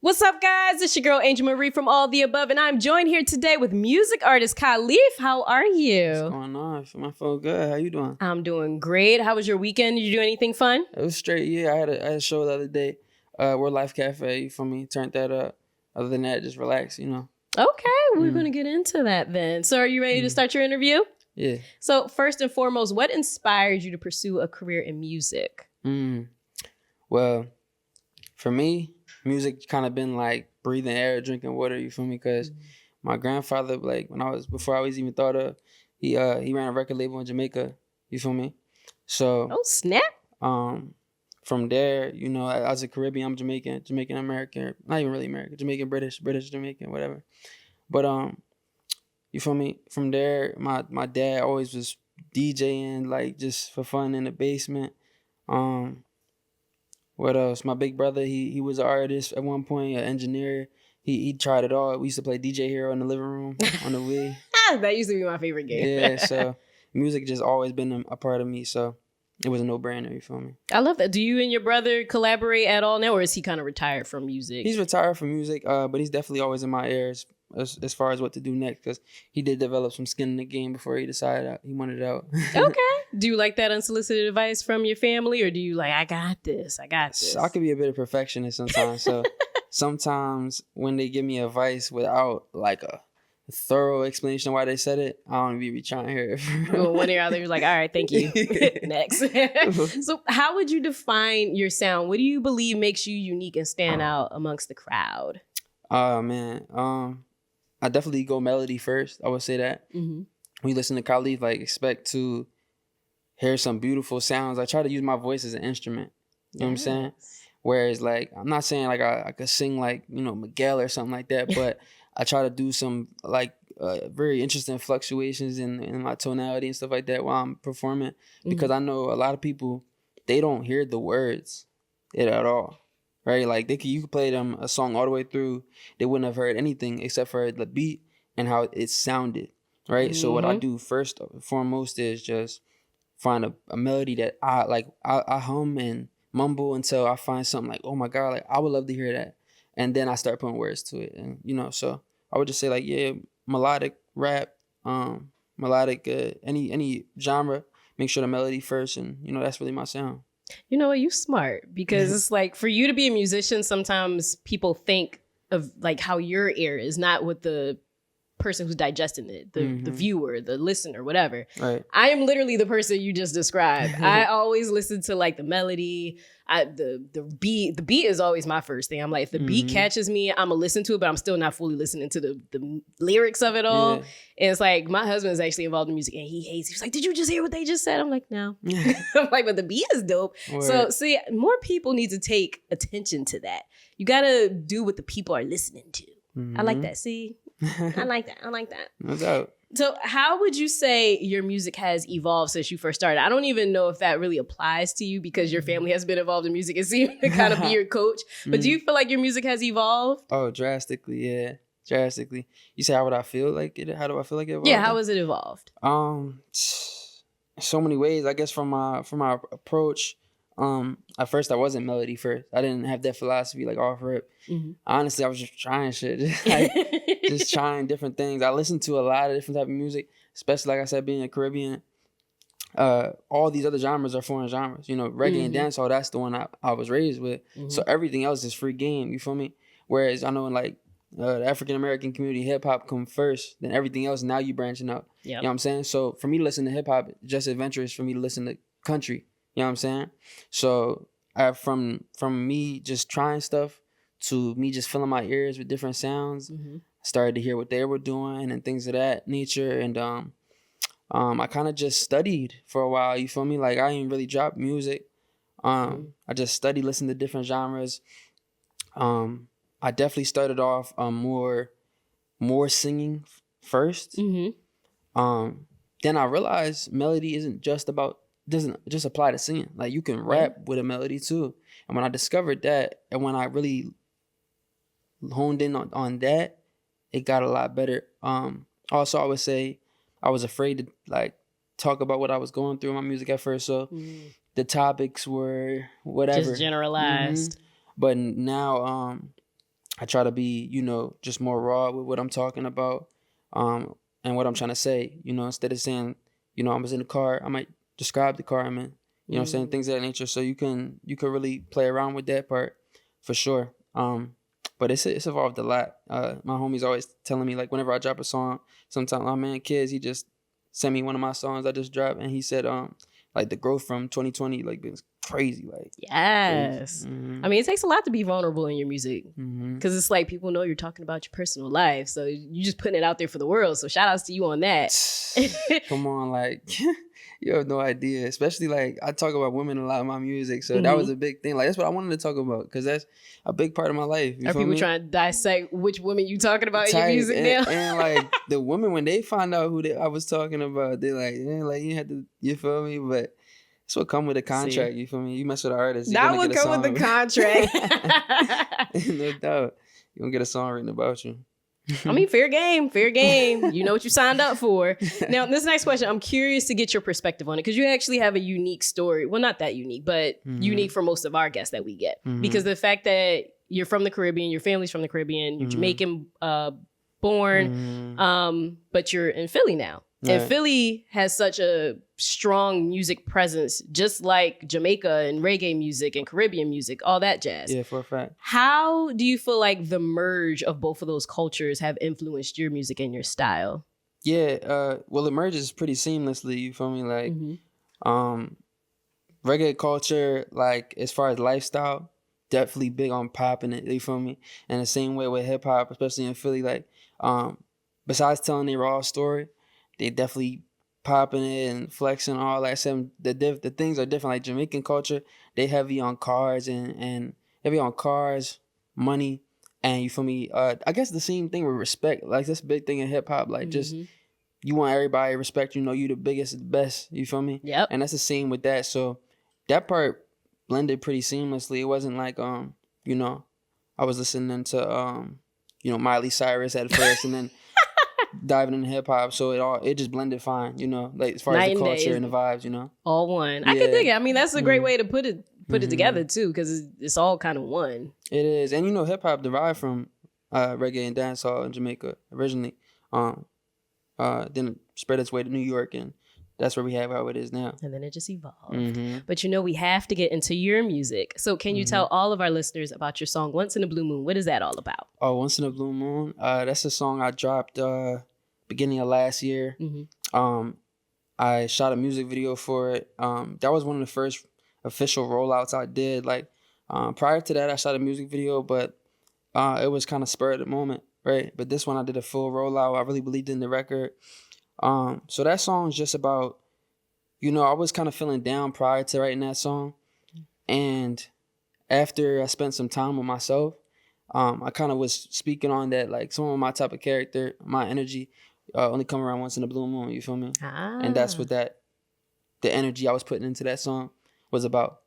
What's up, guys? It's your girl, Angel Marie from All the Above, and I'm joined here today with music artist Khaliph. How are you? What's going on? I feel good. How you doing? I'm doing great. How was your weekend? Did you do anything fun? It was straight. Yeah, I had a show the other day. We're Life Cafe. You feel me? Turned that up. Other than that, just relax. Okay, we're going to get into that then. So are you ready to start your interview? Yeah. So first and foremost, what inspired you to pursue a career in music? Well, for me, music kind of been like breathing air, drinking water. You feel me? Because my grandfather, like before I was even thought of, he ran a record label in Jamaica. You feel me? So Oh, snap. From there, as a Caribbean, I'm Jamaican American, not even really American, Jamaican British Jamaican, whatever. But you feel me? From there, my dad always was DJing, like just for fun in the basement. What else? My big brother, he was an artist at one point, an engineer. He tried it all. We used to play DJ Hero in the living room on the Wii. That used to be my favorite game. Yeah, so music just always been a part of me, so it was a no-brainer, you feel me? I love that. Do you and your brother collaborate at all now, or is he kind of retired from music? He's retired from music, but he's definitely always in my ears as far as what to do next, because he did develop some skin in the game before he decided he wanted it out. Okay. Do you like that unsolicited advice from your family, or do you like, I got this? I could be a bit of perfectionist sometimes, so sometimes when they give me advice without like a thorough explanation of why they said it, I don't be trying to hear it. Well, one or other was like, all right, thank you. Next. So how would you define your sound? What do you believe makes you unique and stand out amongst the crowd? Oh, man. I definitely go melody first. I would say that. When you listen to Khaliph, like, expect to hear some beautiful sounds. I try to use my voice as an instrument. You know what I'm saying? Whereas, like, I'm not saying like I could sing like, Miguel or something like that, but I try to do some like very interesting fluctuations in my tonality and stuff like that while I'm performing, because I know a lot of people, they don't hear the words at all, right? Like you could play them a song all the way through, they wouldn't have heard anything except for the beat and how it sounded, right? So what I do first and foremost is just find a melody that I hum and mumble until I find something like, oh my God, like I would love to hear that. And then I start putting words to it. And, so I would just say like, yeah, melodic rap, melodic, any genre, make sure the melody first. And, that's really my sound. You know what? You smart, because it's like for you to be a musician, sometimes people think of like how your ear is, not what the person who's digesting it, the viewer, the listener, whatever. Right. I am literally the person you just described. I always listen to like the melody, the beat. The beat is always my first thing. I'm like, if the beat catches me, I'm gonna listen to it, but I'm still not fully listening to the lyrics of it all. Yeah. And it's like my husband is actually involved in music and he hates. He's like, did you just hear what they just said? I'm like, no. I'm like, but the beat is dope. Word. So see, more people need to take attention to that. You gotta do what the people are listening to. I like that. See. I like that. No doubt. So how would you say your music has evolved since you first started? I don't even know if that really applies to you because your family has been involved in music and seemed to kind of be your coach. But do you feel like your music has evolved? Oh, drastically, yeah. Drastically. You say, how would I feel like it? How do I feel like it evolved? Yeah, how has it evolved? So many ways. I guess from my approach. At first I wasn't melody first. I didn't have that philosophy like off rip. Honestly, I was just trying shit. Just trying different things. I listened to a lot of different type of music, especially like I said, being a Caribbean. All these other genres are foreign genres. Reggae and dancehall, that's the one I was raised with. So everything else is free game, you feel me? Whereas I know in like the African American community, hip hop come first, then everything else, now you branching out. Yep. You know what I'm saying? So for me to listen to hip hop, just adventurous for me to listen to country. You know what I'm saying? So from me just trying stuff to me just filling my ears with different sounds, started to hear what they were doing and things of that nature. And I kind of just studied for a while, you feel me? Like I didn't really drop music. I just studied, listened to different genres. I definitely started off more singing first. Then I realized melody doesn't just apply to singing. Like you can rap with a melody too. And when I discovered that, and when I really honed in on that, it got a lot better. Also, I would say I was afraid to like talk about what I was going through in my music at first. So the topics were whatever. Just generalized. But now I try to be, you know, just more raw with what I'm talking about, and what I'm trying to say. You know, instead of saying, you know, I was in the car, I might describe the car I'm in. You know what I'm saying? Things of that nature. So you can really play around with that part for sure. But it's evolved a lot. My homie's always telling me, like, whenever I drop a song, sometimes my man Kids, he just sent me one of my songs I just dropped, and he said, like, the growth from 2020, like, it's crazy. Like, yes. crazy. Mm-hmm. I mean, it takes a lot to be vulnerable in your music, because Mm-hmm. it's like people know you're talking about your personal life, so you're just putting it out there for the world. So shout outs to you on that. Come on, like, you have no idea. Especially, like, I talk about women a lot in my music, so that was a big thing. Like, that's what I wanted to talk about, because that's a big part of my life. You Are feel people me? trying to dissect which women you talking about in your music now? And like, the women, when they find out who I was talking about, they're like, yeah, like, you had to, you feel me? But that's what come with the contract. You feel me? You mess with an artist, you're That gonna would get a come song. with the contract. No doubt, you're gonna get a song written about you. I mean, fair game, fair game. You know what you signed up for. Now, this next question, I'm curious to get your perspective on it, because you actually have a unique story. Well, not that unique, but unique for most of our guests that we get. Because the fact that you're from the Caribbean, your family's from the Caribbean, you're Jamaican born, but you're in Philly now. Right. And Philly has such a strong music presence, just like Jamaica and reggae music and Caribbean music, all that jazz. Yeah, for a fact. How do you feel like the merge of both of those cultures have influenced your music and your style? Yeah, well, it merges pretty seamlessly. You feel me? Like, reggae culture, like, as far as lifestyle, definitely big on popping it. You feel me? And the same way with hip hop, especially in Philly, like, besides telling their raw story, they definitely popping it and flexing all that stuff. The things are different. Like, Jamaican culture, they heavy on cars and heavy on cars, money, and you feel me? I guess the same thing with respect. Like, that's a big thing in hip hop. Like, just, you want everybody to respect you. Know you the biggest, the best. You feel me? Yep. And that's the same with that. So that part blended pretty seamlessly. It wasn't like, you know, I was listening to you know, Miley Cyrus at first, and then diving into hip hop, so it just blended fine, you know, like, as far as the culture and the vibes, you know, all one. I can dig it. I mean, that's a great way to put it together too, because it's all kind of one. It is. And you know, hip hop derived from reggae and dancehall in Jamaica originally, then it spread its way to New York, and that's where we have how it is now. And then it just evolved. But you know, we have to get into your music. So can you tell all of our listeners about your song, Once in a Blue Moon? What is that all about? Oh, Once in a Blue Moon. That's a song I dropped beginning of last year. I shot a music video for it. That was one of the first official rollouts I did. Like, prior to that, I shot a music video, but it was kind of spur of the moment, right? But this one, I did a full rollout. I really believed in the record. So that song's just about, you know, I was kind of feeling down prior to writing that song. And after I spent some time with myself, I kind of was speaking on that, like, some of my type of character, my energy, only come around once in a blue moon, you feel me? And that's what the energy I was putting into that song was about.